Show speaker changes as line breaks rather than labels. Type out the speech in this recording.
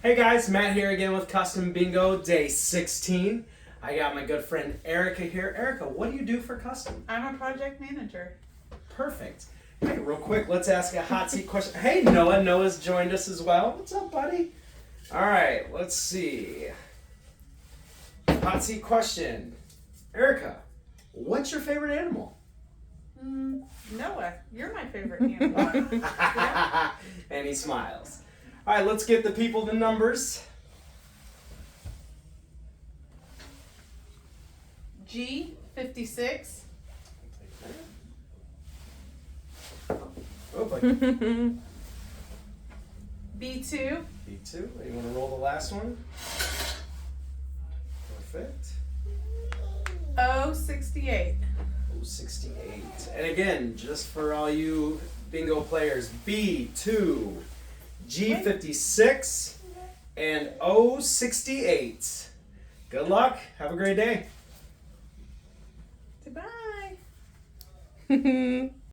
Hey guys, Matt here again with Custom Bingo, day 16. I got my good friend Erica here. Erica, what do you do for Custom?
I'm a project manager.
Perfect. Hey, real quick, let's ask a hot seat question. Hey Noah, Noah's joined us as well. What's up, buddy? All right, let's see. Hot seat question. Erica, what's your favorite animal?
Noah, you're my favorite animal. Yeah.
And he smiles. All right, let's get the people the numbers.
G, 56.
Oh, boy.
B2.
B2. You want to roll the last one? Perfect.
O, 68.
Oh, 68. And again, just for all you bingo players, B2, G56, and O68. Good luck. Have a great day.
Goodbye.